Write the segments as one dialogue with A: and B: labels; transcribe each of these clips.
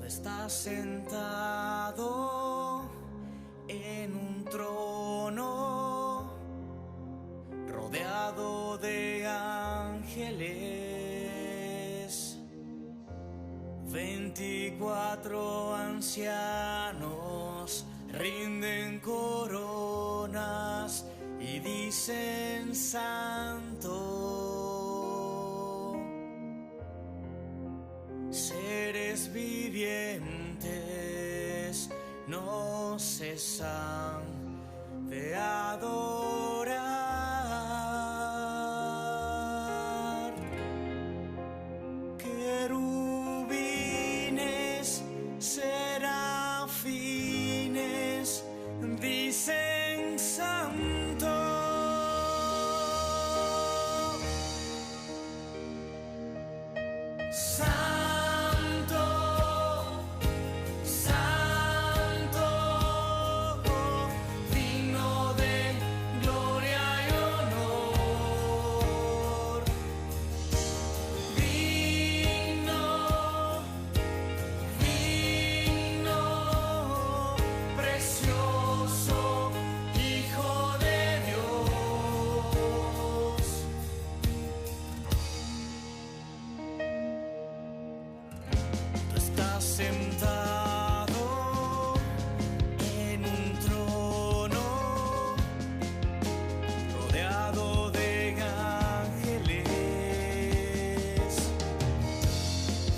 A: estás sentado en un trono, rodeado de ángeles. 24 ancianos rinden coronas y dicen santo. Seres vivientes no cesan de adorar. Querubines, serafines dicen santo. Sentado en un trono, rodeado de ángeles.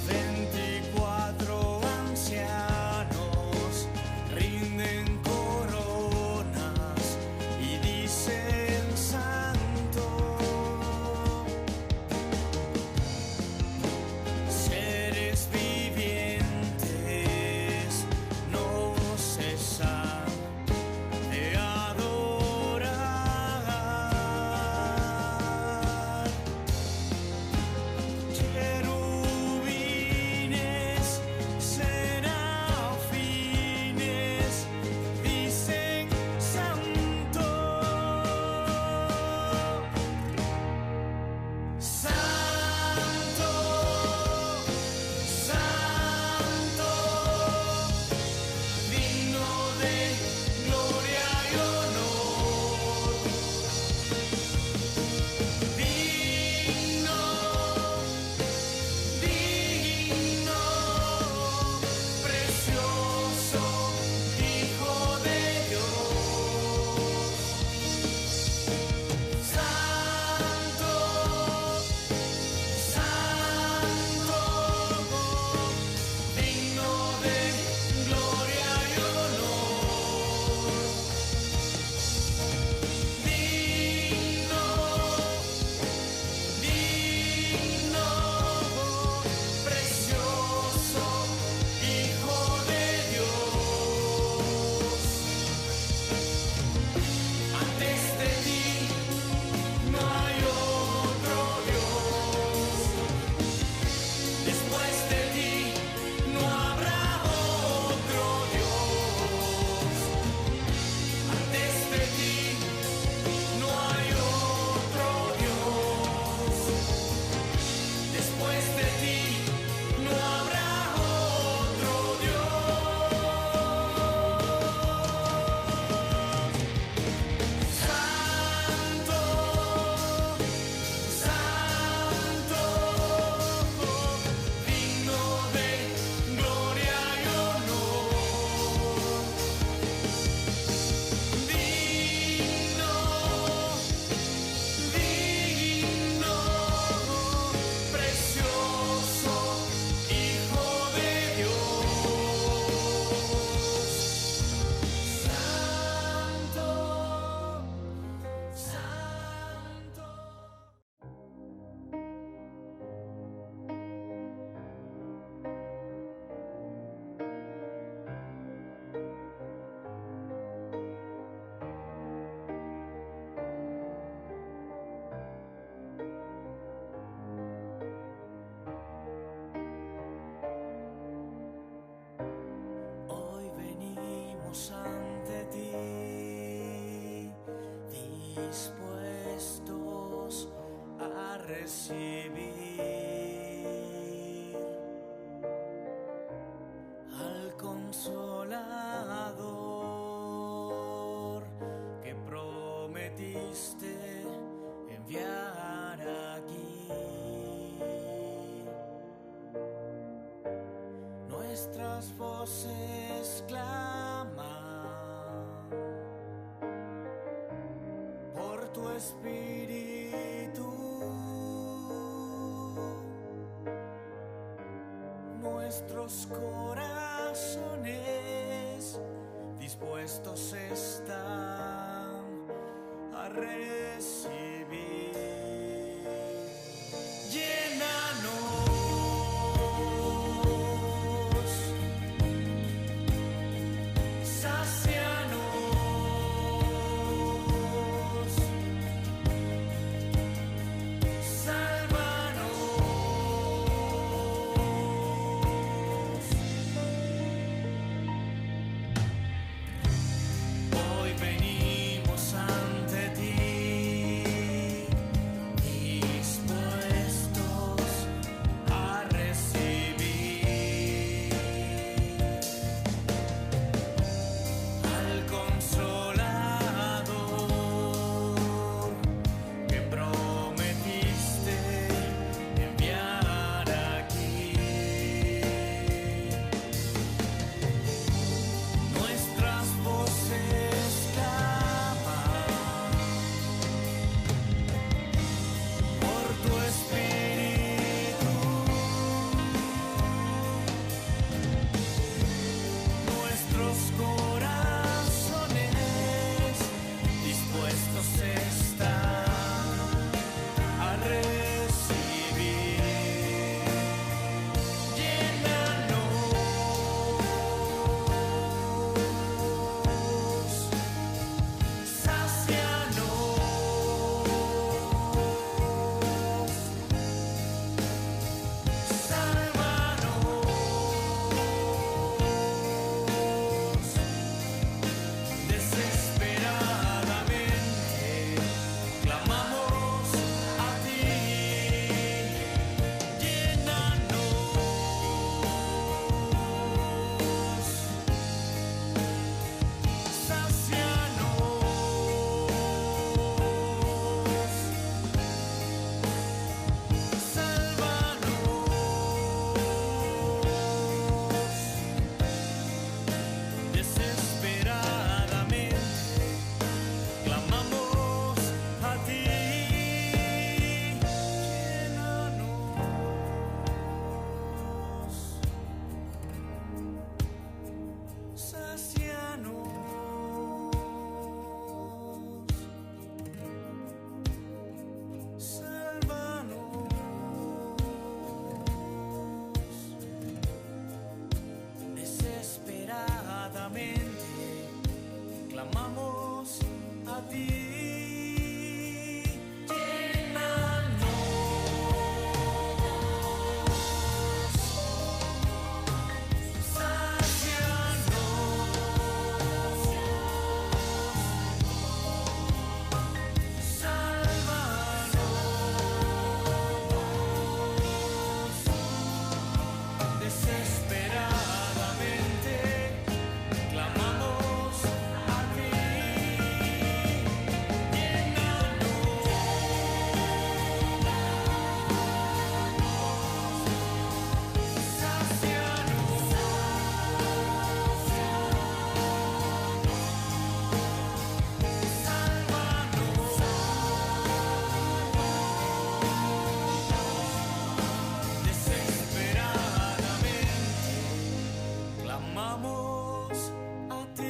A: 24 ancianos rinden coronas y dicen santo. Seres vivientes no cesan de adorar. Querubines, serafines dicen santo. Santo, santo, digno de gloria y honor. Digno, digno, precioso Hijo de Dios. Santo, santo, digno de gloria y honor. Digno, digno, precioso Hijo de Dios. Antes de ti no hay otro Dios. Después de ti no habrá otro Dios. Antes de ti no hay otro Dios. Después de ti no habrá otro Dios. Santo, santo, digno de gloria y honor. Digno, digno, precioso Hijo de Dios. Santo, santo. Hoy venimos ante ti, dispuestos a recibir voces claman por tu espíritu. Nuestros corazones dispuestos están a recibir. Llénanos, sácianos, sálvanos. Hoy venimos ante ti, dispuestos a recibir al Consolador que prometiste enviar aquí. Nuestras voces claman por tu espíritu. Nuestros corazones dispuestos están a recibir. Llénanos, sácianos, sálvanos. Desesperadamente clamamos a ti. Llénanos, sácianos, sálvanos. Desesperadamente clamamos a ti. Llénanos, sácianos, sálvanos. Desesperadamente clamamos a ti. Llénanos, sácianos, sálvanos. Desesperadamente clamamos a ti.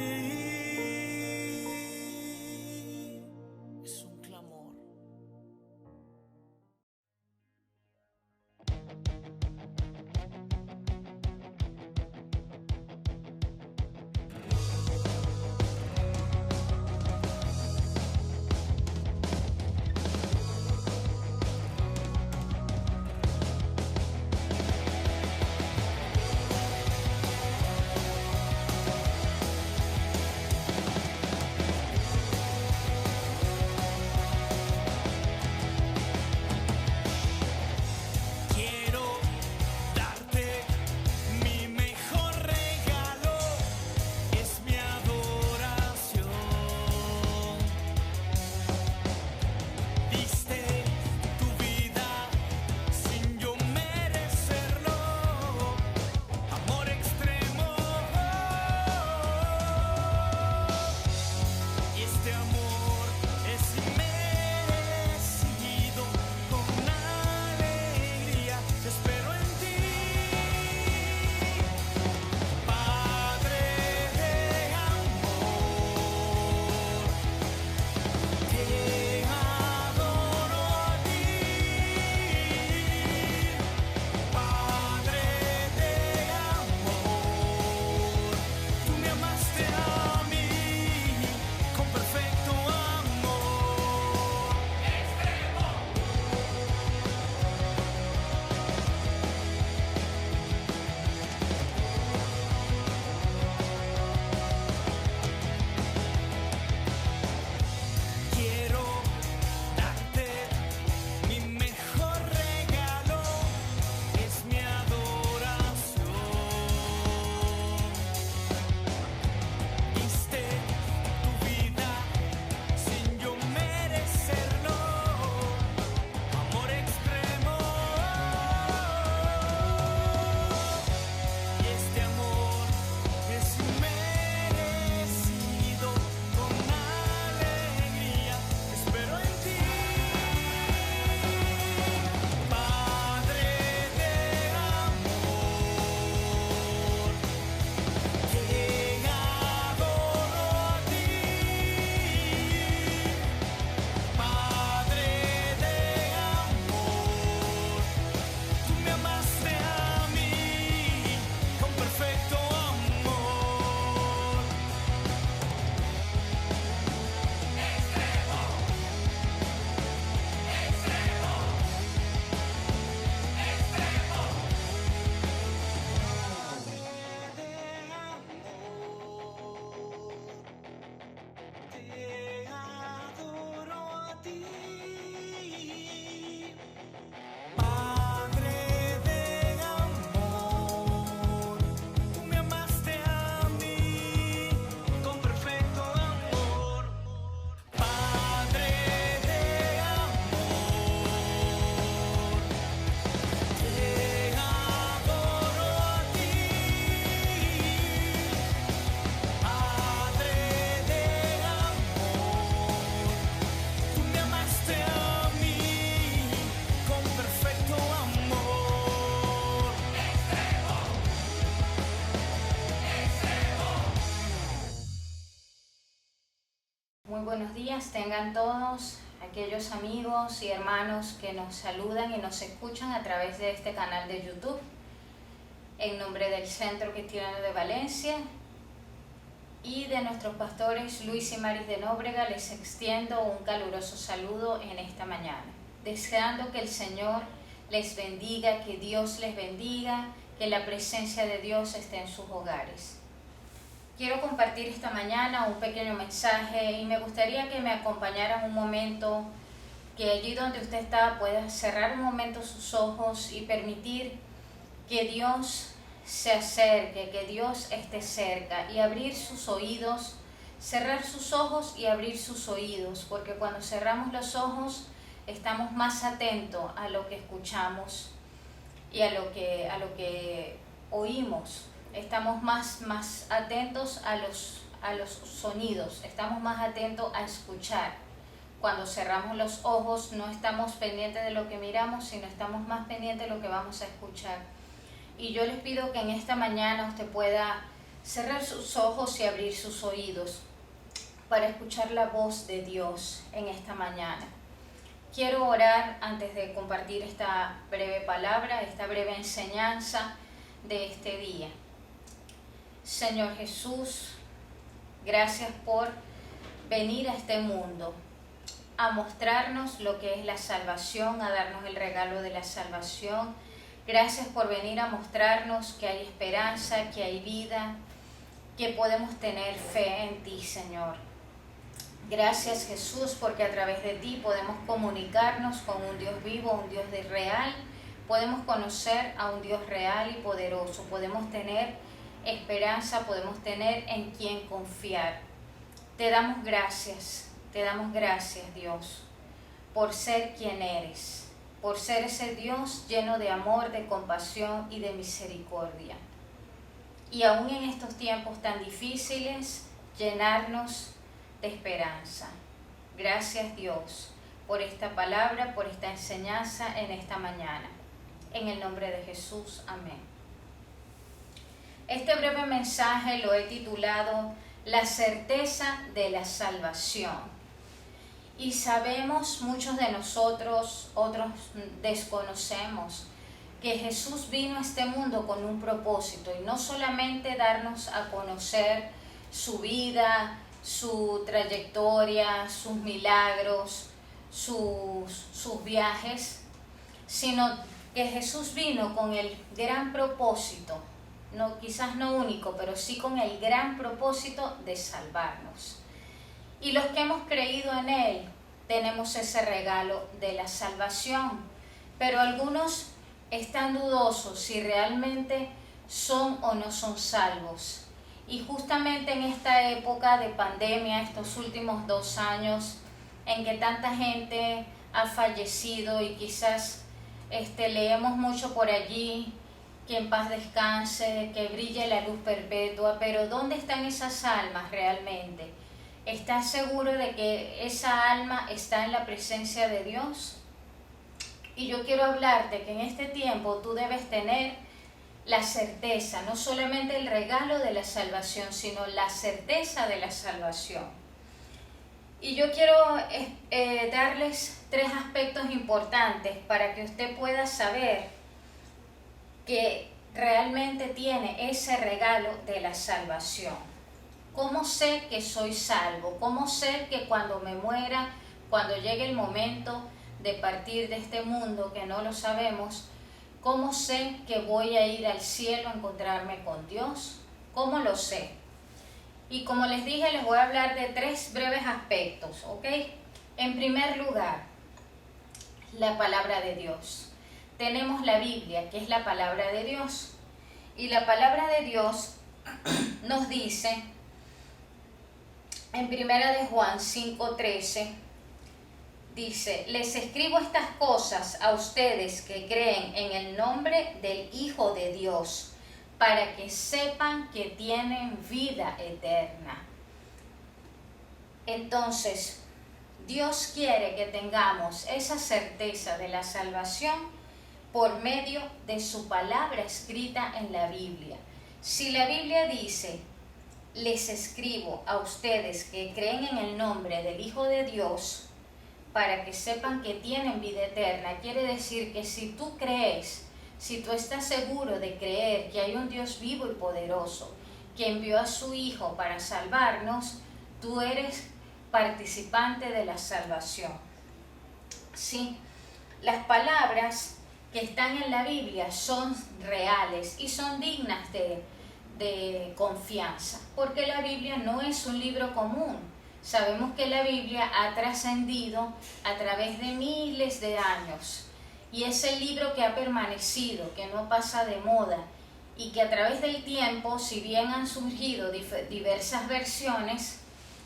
B: Muy buenos días tengan todos aquellos amigos y hermanos que nos saludan y nos escuchan a través de este canal de YouTube. En nombre del Centro Cristiano de Valencia y de nuestros pastores Luis y Maris de Nóbrega, les extiendo un caluroso saludo en esta mañana, deseando que el Señor les bendiga, que Dios les bendiga, que la presencia de Dios esté en sus hogares. Quiero compartir esta mañana un pequeño mensaje y me gustaría que me acompañaran un momento, que allí donde usted está pueda cerrar un momento sus ojos y permitir que Dios se acerque, que Dios esté cerca y abrir sus oídos, cerrar sus ojos y abrir sus oídos, porque cuando cerramos los ojos estamos más atentos a lo que escuchamos y a lo que oímos. Estamos más atentos a los sonidos, estamos más atentos a escuchar. Cuando cerramos los ojos no estamos pendientes de lo que miramos, sino estamos más pendientes de lo que vamos a escuchar. Y yo les pido que en esta mañana usted pueda cerrar sus ojos y abrir sus oídos para escuchar la voz de Dios en esta mañana. Quiero orar antes de compartir esta breve palabra, esta breve enseñanza de este día. Señor Jesús, gracias por venir a este mundo, a mostrarnos lo que es la salvación, a darnos el regalo de la salvación. Gracias por venir a mostrarnos que hay esperanza, que hay vida, que podemos tener fe en ti, Señor. Gracias, Jesús, porque a través de ti podemos comunicarnos con un Dios vivo, un Dios real. Podemos conocer a un Dios real y poderoso. Podemos tener esperanza, podemos tener en quien confiar. Te damos gracias, Dios, por ser quien eres, por ser ese Dios lleno de amor, de compasión y de misericordia. Y aún en estos tiempos tan difíciles, llenarnos de esperanza. Gracias, Dios, por esta palabra, por esta enseñanza en esta mañana. En el nombre de Jesús, amén. Este breve mensaje lo he titulado La certeza de la salvación. Y sabemos, muchos de nosotros, otros desconocemos, que Jesús vino a este mundo con un propósito, y no solamente darnos a conocer su vida, su trayectoria, sus milagros, sus viajes, sino que Jesús vino con el gran propósito, no, quizás no único, pero sí con el gran propósito de salvarnos. Y los que hemos creído en Él, tenemos ese regalo de la salvación. Pero algunos están dudosos si realmente son o no son salvos. Y justamente en esta época de pandemia, estos últimos 2 años, en que tanta gente ha fallecido y quizás leemos mucho por allí, que en paz descanse, que brille la luz perpetua, pero ¿dónde están esas almas realmente? ¿Estás seguro de que esa alma está en la presencia de Dios? Y yo quiero hablarte que en este tiempo tú debes tener la certeza, no solamente el regalo de la salvación, sino la certeza de la salvación. Y yo quiero darles 3 aspectos importantes para que usted pueda saber que realmente tiene ese regalo de la salvación. ¿Cómo sé que soy salvo? ¿Cómo sé que cuando me muera, cuando llegue el momento de partir de este mundo, que no lo sabemos, cómo sé que voy a ir al cielo a encontrarme con Dios? ¿Cómo lo sé? Y como les dije, les voy a hablar de 3 breves aspectos, ¿ok? En primer lugar, la palabra de Dios. Tenemos la Biblia, que es la palabra de Dios. Y la palabra de Dios nos dice, en 1 de Juan 5:13, dice: les escribo estas cosas a ustedes que creen en el nombre del Hijo de Dios, para que sepan que tienen vida eterna. Entonces, Dios quiere que tengamos esa certeza de la salvación por medio de su palabra escrita en la Biblia. Si la Biblia dice les escribo a ustedes que creen en el nombre del Hijo de Dios, para que sepan que tienen vida eterna. Quiere decir que si tú crees, si tú estás seguro de creer que hay un Dios vivo y poderoso, que envió a su Hijo para salvarnos, tú eres participante de la salvación. Sí, las palabras que están en la Biblia son reales y son dignas de confianza, porque la Biblia no es un libro común. Sabemos que la Biblia ha trascendido a través de miles de años y es el libro que ha permanecido, que no pasa de moda y que a través del tiempo, si bien han surgido diversas versiones,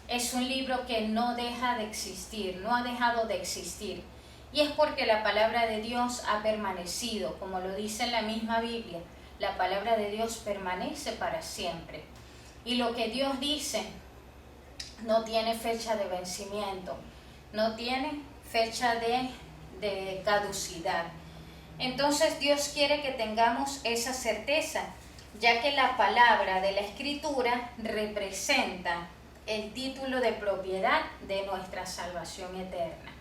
B: es un libro que no deja de existir, no ha dejado de existir. Y es porque la palabra de Dios ha permanecido, como lo dice en la misma Biblia, la palabra de Dios permanece para siempre. Y lo que Dios dice no tiene fecha de vencimiento, no tiene fecha de caducidad. Entonces Dios quiere que tengamos esa certeza, ya que la palabra de la Escritura representa el título de propiedad de nuestra salvación eterna.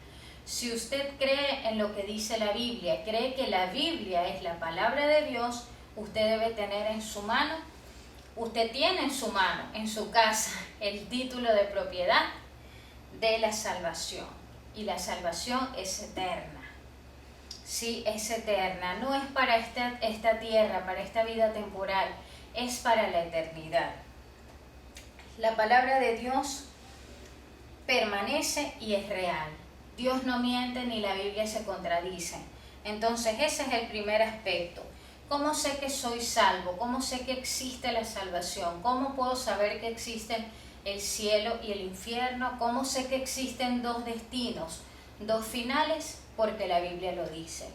B: Si usted cree en lo que dice la Biblia, cree que la Biblia es la palabra de Dios, usted debe tener en su mano, usted tiene en su mano, en su casa, el título de propiedad de la salvación. Y la salvación es eterna. Sí, es eterna. No es para esta tierra, para esta vida temporal, es para la eternidad. La palabra de Dios permanece y es real. Dios no miente ni la Biblia se contradice. Entonces ese es el primer aspecto. ¿Cómo sé que soy salvo? ¿Cómo sé que existe la salvación? ¿Cómo puedo saber que existen el cielo y el infierno? ¿Cómo sé que existen dos destinos, dos finales? Porque la Biblia lo dice.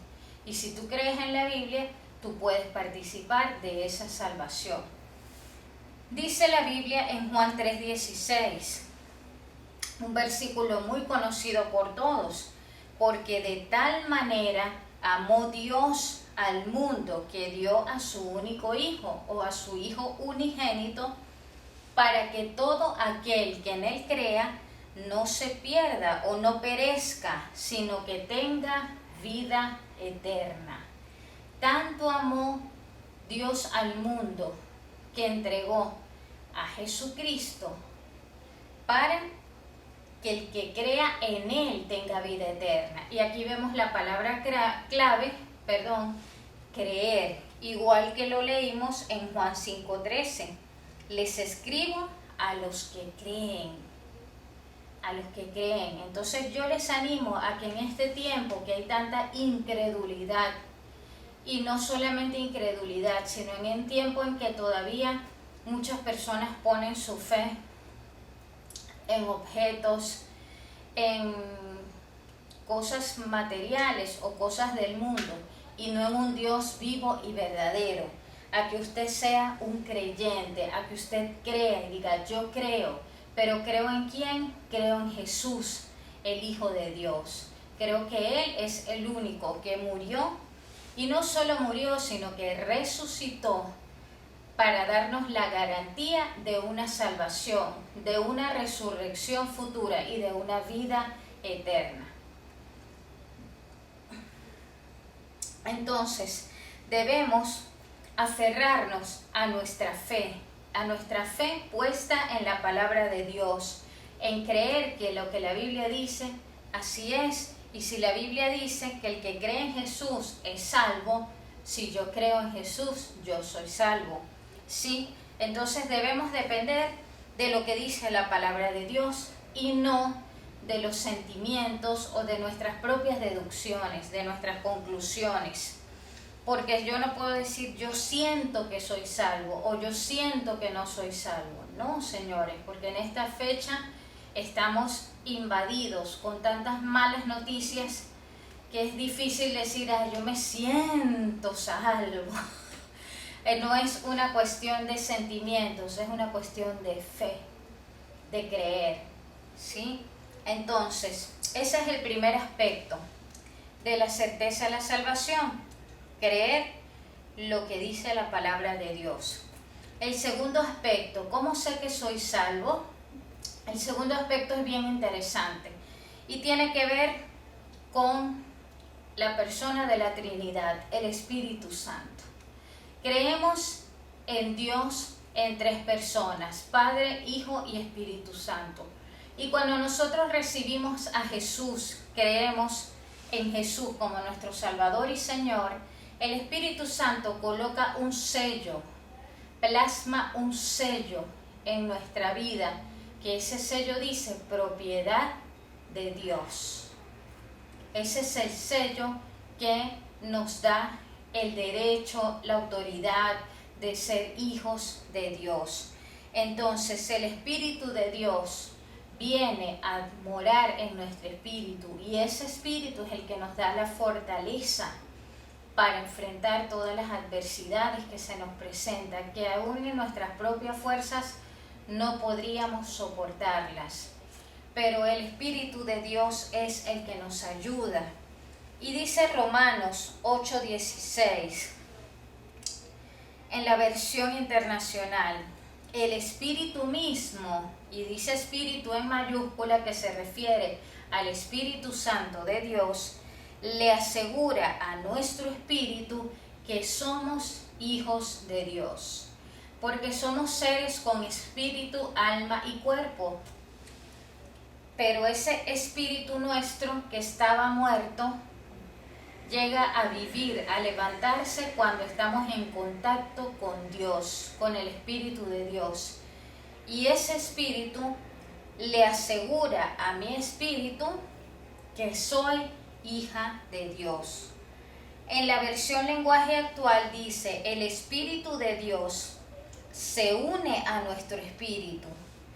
B: Y si tú crees en la Biblia, tú puedes participar de esa salvación. Dice la Biblia en Juan 3:16, un versículo muy conocido por todos, porque de tal manera amó Dios al mundo que dio a su único Hijo o a su Hijo unigénito, para que todo aquel que en Él crea no se pierda o no perezca, sino que tenga vida eterna. Tanto amó Dios al mundo que entregó a Jesucristo para que el que crea en Él tenga vida eterna. Y aquí vemos la palabra clave, creer, igual que lo leímos en Juan 5:13. Les escribo a los que creen, a los que creen. Entonces yo les animo a que en este tiempo que hay tanta incredulidad, y no solamente incredulidad, sino en el tiempo en que todavía muchas personas ponen su fe en objetos, en cosas materiales o cosas del mundo, y no en un Dios vivo y verdadero, a que usted sea un creyente, a que usted crea y diga, yo creo, pero ¿creo en quién? Creo en Jesús, el Hijo de Dios. Creo que Él es el único que murió, y no solo murió, sino que resucitó para darnos la garantía de una salvación, de una resurrección futura y de una vida eterna. Entonces, debemos aferrarnos a nuestra fe puesta en la palabra de Dios, en creer que lo que la Biblia dice, así es. Y si la Biblia dice que el que cree en Jesús es salvo, si yo creo en Jesús, yo soy salvo. ¿Sí? Entonces debemos depender de lo que dice la palabra de Dios y no de los sentimientos o de nuestras propias deducciones, de nuestras conclusiones. Porque yo no puedo decir yo siento que soy salvo o yo siento que no soy salvo. No, señores, porque en esta fecha estamos invadidos con tantas malas noticias que es difícil decir, yo me siento salvo. No es una cuestión de sentimientos, es una cuestión de fe, de creer, ¿sí? Entonces, ese es el primer aspecto de la certeza de la salvación, creer lo que dice la palabra de Dios. El segundo aspecto, ¿cómo sé que soy salvo? El segundo aspecto es bien interesante y tiene que ver con la persona de la Trinidad, el Espíritu Santo. Creemos en Dios en tres personas, Padre, Hijo y Espíritu Santo. Y cuando nosotros recibimos a Jesús, creemos en Jesús como nuestro Salvador y Señor, el Espíritu Santo coloca un sello, plasma un sello en nuestra vida, que ese sello dice propiedad de Dios. Ese es el sello que nos da el derecho, la autoridad de ser hijos de Dios. Entonces el Espíritu de Dios viene a morar en nuestro espíritu y ese espíritu es el que nos da la fortaleza para enfrentar todas las adversidades que se nos presentan, que aún en nuestras propias fuerzas no podríamos soportarlas. Pero el Espíritu de Dios es el que nos ayuda. Y dice Romanos 8:16, en la versión internacional, el Espíritu mismo, y dice Espíritu en mayúscula que se refiere al Espíritu Santo de Dios, le asegura a nuestro espíritu que somos hijos de Dios, porque somos seres con espíritu, alma y cuerpo. Pero ese espíritu nuestro que estaba muerto llega a vivir, a levantarse cuando estamos en contacto con Dios, con el Espíritu de Dios. Y ese espíritu le asegura a mi espíritu que soy hija de Dios. En la versión lenguaje actual dice, el Espíritu de Dios se une a nuestro espíritu,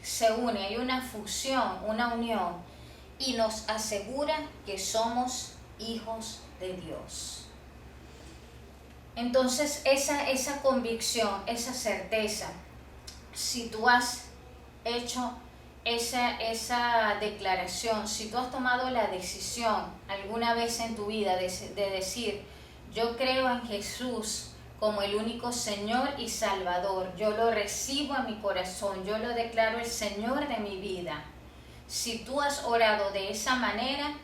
B: se une, hay una fusión, una unión, y nos asegura que somos hijos de Dios. Entonces esa convicción, esa certeza, si tú has hecho esa declaración, si tú has tomado la decisión alguna vez en tu vida de decir, yo creo en Jesús como el único Señor y Salvador, yo lo recibo a mi corazón, yo lo declaro el Señor de mi vida. Si tú has orado de esa manera,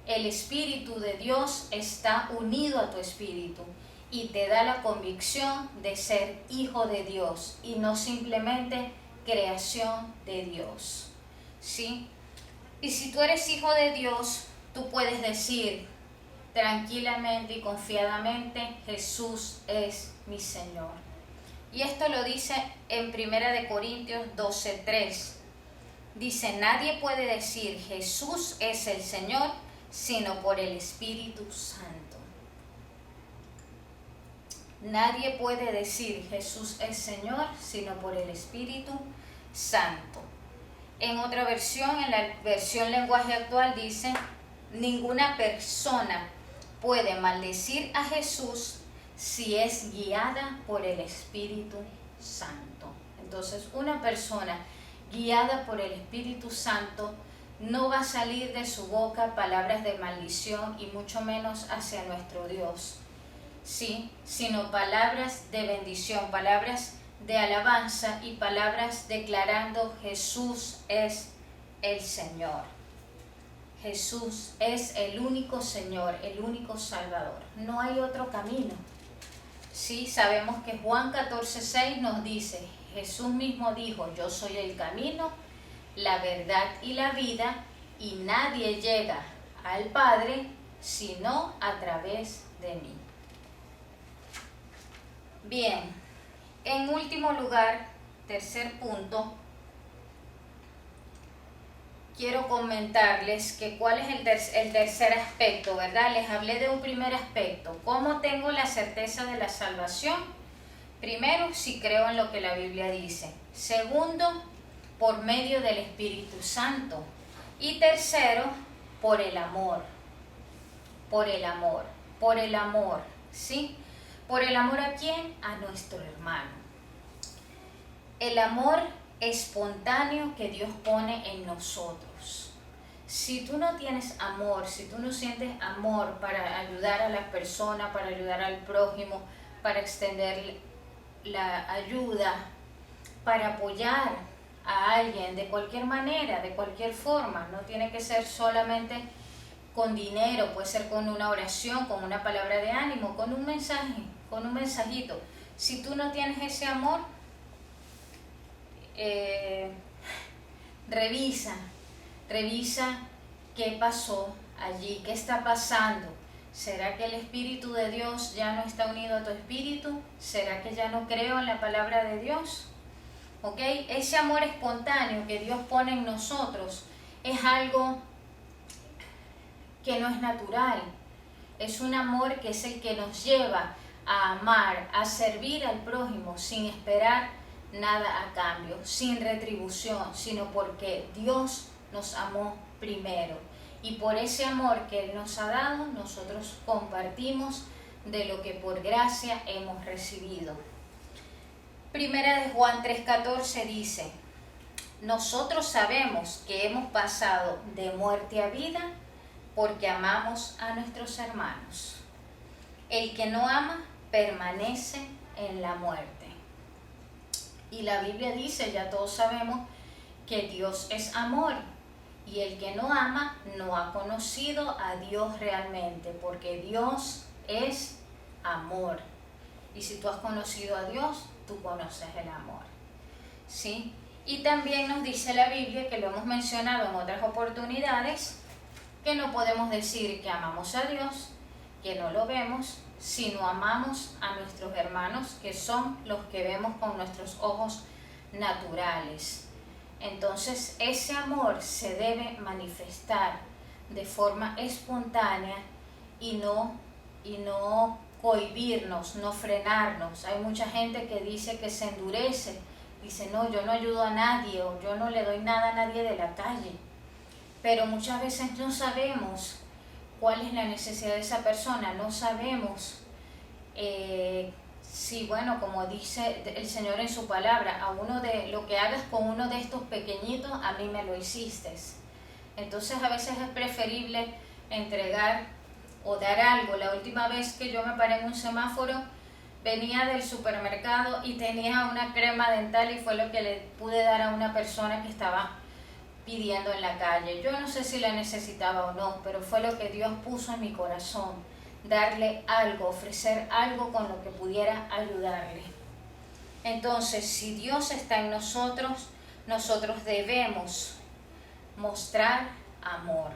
B: el Espíritu de Dios está unido a tu espíritu y te da la convicción de ser hijo de Dios y no simplemente creación de Dios, ¿sí? Y si tú eres hijo de Dios, tú puedes decir tranquilamente y confiadamente, Jesús es mi Señor. Y esto lo dice en 1 Corintios 12:3. Dice, nadie puede decir Jesús es el Señor, sino por el Espíritu Santo. Nadie puede decir Jesús es Señor, sino por el Espíritu Santo. En otra versión, en la versión lenguaje actual dice, ninguna persona puede maldecir a Jesús si es guiada por el Espíritu Santo. Entonces, una persona guiada por el Espíritu Santo no va a salir de su boca palabras de maldición y mucho menos hacia nuestro Dios, ¿sí? Sino palabras de bendición, palabras de alabanza y palabras declarando Jesús es el Señor. Jesús es el único Señor, el único Salvador. No hay otro camino. Sí, sabemos que Juan 14:6 nos dice, Jesús mismo dijo, yo soy el camino, la verdad y la vida, y nadie llega al Padre sino a través de mí. Bien, en último lugar, tercer punto, quiero comentarles que cuál es el tercer aspecto, ¿verdad? Les hablé de un primer aspecto. ¿Cómo tengo la certeza de la salvación? Primero, si creo en lo que la Biblia dice. Segundo, por medio del Espíritu Santo. Y tercero, por el amor. Por el amor. Por el amor, ¿sí? ¿Por el amor a quién? A nuestro hermano. El amor espontáneo que Dios pone en nosotros. Si tú no tienes amor, si tú no sientes amor para ayudar a la persona, para ayudar al prójimo, para extender la ayuda, para apoyar a alguien de cualquier manera, de cualquier forma. No tiene que ser solamente con dinero, puede ser con una oración, con una palabra de ánimo, con un mensaje, con un mensajito. Si tú no tienes ese amor, revisa qué pasó allí, qué está pasando. ¿Será que el Espíritu de Dios ya no está unido a tu espíritu? ¿Será que ya no creo en la palabra de Dios? ¿Ok? Ese amor espontáneo que Dios pone en nosotros es algo que no es natural. Es un amor que es el que nos lleva a amar, a servir al prójimo sin esperar nada a cambio, sin retribución, sino porque Dios nos amó primero. Y por ese amor que Él nos ha dado, nosotros compartimos de lo que por gracia hemos recibido. Primera de Juan 3:14 dice: nosotros sabemos que hemos pasado de muerte a vida porque amamos a nuestros hermanos. El que no ama permanece en la muerte. Y la Biblia dice, ya todos sabemos, que Dios es amor. Y el que no ama no ha conocido a Dios realmente, porque Dios es amor. Y si tú has conocido a Dios, tú conoces el amor. ¿Sí? Y también nos dice la Biblia, que lo hemos mencionado en otras oportunidades, que no podemos decir que amamos a Dios, que no lo vemos, si no amamos a nuestros hermanos, que son los que vemos con nuestros ojos naturales. Entonces ese amor se debe manifestar de forma espontánea y no cohibirnos, no frenarnos. Hay mucha gente que dice que se endurece, dice no, yo no ayudo a nadie o yo no le doy nada a nadie de la calle. Pero muchas veces no sabemos cuál es la necesidad de esa persona, no sabemos si, bueno, como dice el Señor en su palabra, a uno de lo que hagas con uno de estos pequeñitos, a mí me lo hiciste. Entonces a veces es preferible entregar o dar algo. La última vez que yo me paré en un semáforo, venía del supermercado y tenía una crema dental y fue lo que le pude dar a una persona que estaba pidiendo en la calle. Yo no sé si la necesitaba o no, pero fue lo que Dios puso en mi corazón, darle algo, ofrecer algo con lo que pudiera ayudarle. Entonces, si Dios está en nosotros, nosotros debemos mostrar amor.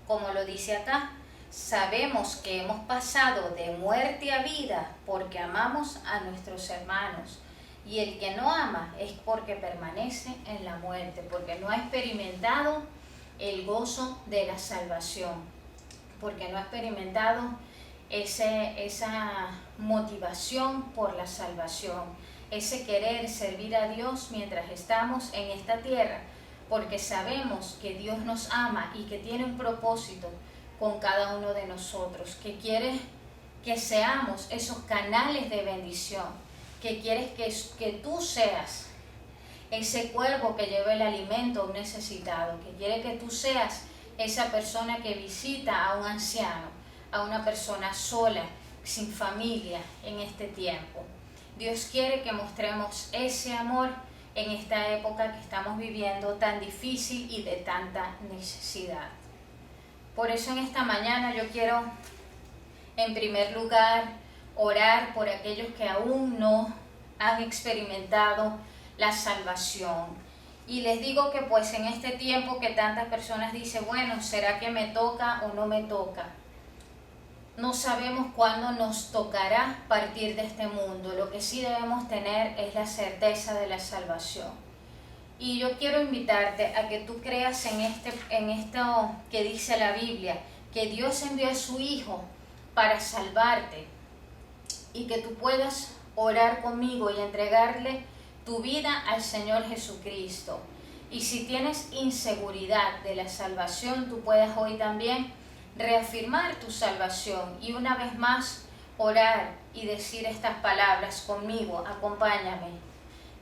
B: Como lo dice acá, sabemos que hemos pasado de muerte a vida porque amamos a nuestros hermanos. Y el que no ama es porque permanece en la muerte, porque no ha experimentado el gozo de la salvación, porque no ha experimentado esa motivación por la salvación, ese querer servir a Dios mientras estamos en esta tierra, porque sabemos que Dios nos ama y que tiene un propósito con cada uno de nosotros, que quiere que seamos esos canales de bendición, que quieres que tú seas ese cuervo que lleva el alimento a un necesitado, que quiere que tú seas esa persona que visita a un anciano, a una persona sola, sin familia en este tiempo. Dios quiere que mostremos ese amor en esta época que estamos viviendo tan difícil y de tanta necesidad. Por eso en esta mañana yo quiero, en primer lugar, orar por aquellos que aún no han experimentado la salvación. Y les digo que pues en este tiempo que tantas personas dicen, bueno, ¿será que me toca o no me toca? No sabemos cuándo nos tocará partir de este mundo. Lo que sí debemos tener es la certeza de la salvación. Y yo quiero invitarte a que tú creas en esto que dice la Biblia, que Dios envió a su Hijo para salvarte, y que tú puedas orar conmigo y entregarle tu vida al Señor Jesucristo. Y si tienes inseguridad de la salvación, tú puedas hoy también reafirmar tu salvación y una vez más orar y decir estas palabras conmigo. Acompáñame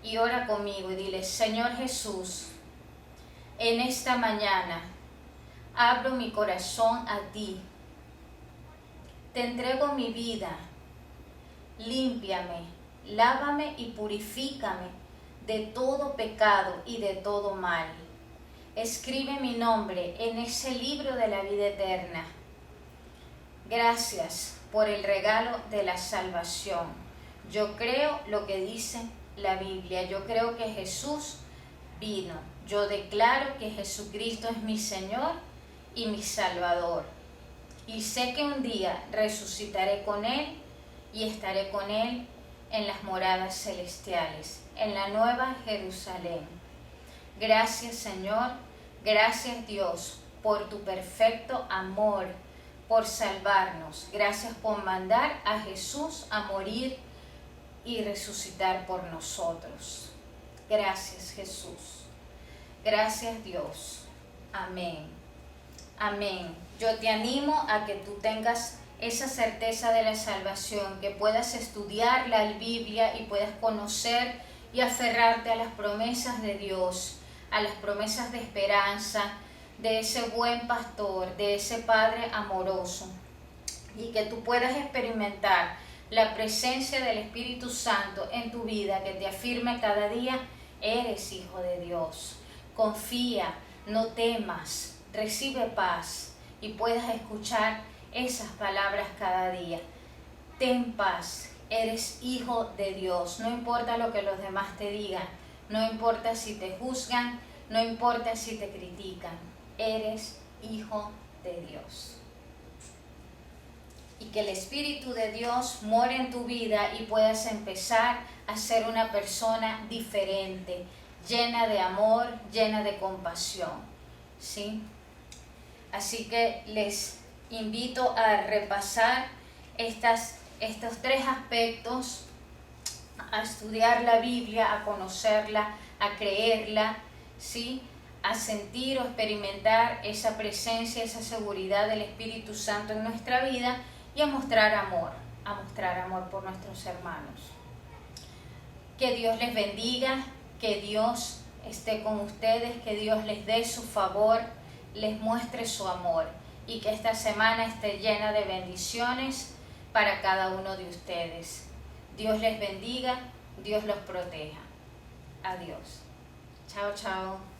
B: y ora conmigo y dile: Señor Jesús, en esta mañana abro mi corazón a ti, te entrego mi vida, límpiame, lávame y purifícame de todo pecado y de todo mal. Escribe mi nombre en ese libro de la vida eterna. Gracias por el regalo de la salvación. Yo creo lo que dice la Biblia. Yo creo que Jesús vino. Yo declaro que Jesucristo es mi Señor y mi Salvador. Y sé que un día resucitaré con Él y estaré con Él en las moradas celestiales, en la nueva Jerusalén. Gracias, Señor, gracias, Dios, por tu perfecto amor, por salvarnos. Gracias por mandar a Jesús a morir y resucitar por nosotros. Gracias, Jesús. Gracias, Dios. Amén. Amén. Yo te animo a que tú tengas esa certeza de la salvación, que puedas estudiar la Biblia y puedas conocer y aferrarte a las promesas de Dios, a las promesas de esperanza, de ese buen pastor, de ese Padre amoroso, y que tú puedas experimentar la presencia del Espíritu Santo en tu vida, que te afirme cada día: eres hijo de Dios. Confía, no temas, recibe paz y puedas escuchar esas palabras cada día. Ten paz, eres hijo de Dios. No importa lo que los demás te digan, no importa si te juzgan, no importa si te critican, eres hijo de Dios. Y que el Espíritu de Dios more en tu vida y puedas empezar a ser una persona diferente, llena de amor, llena de compasión, ¿sí? Así que les invito a repasar estos 3 aspectos, a estudiar la Biblia, a conocerla, a creerla, ¿sí? A sentir o experimentar esa presencia, esa seguridad del Espíritu Santo en nuestra vida y a mostrar amor por nuestros hermanos. Que Dios les bendiga, que Dios esté con ustedes, que Dios les dé su favor, les muestre su amor y que esta semana esté llena de bendiciones para cada uno de ustedes. Dios les bendiga, Dios los proteja. Adiós. Chao, chao.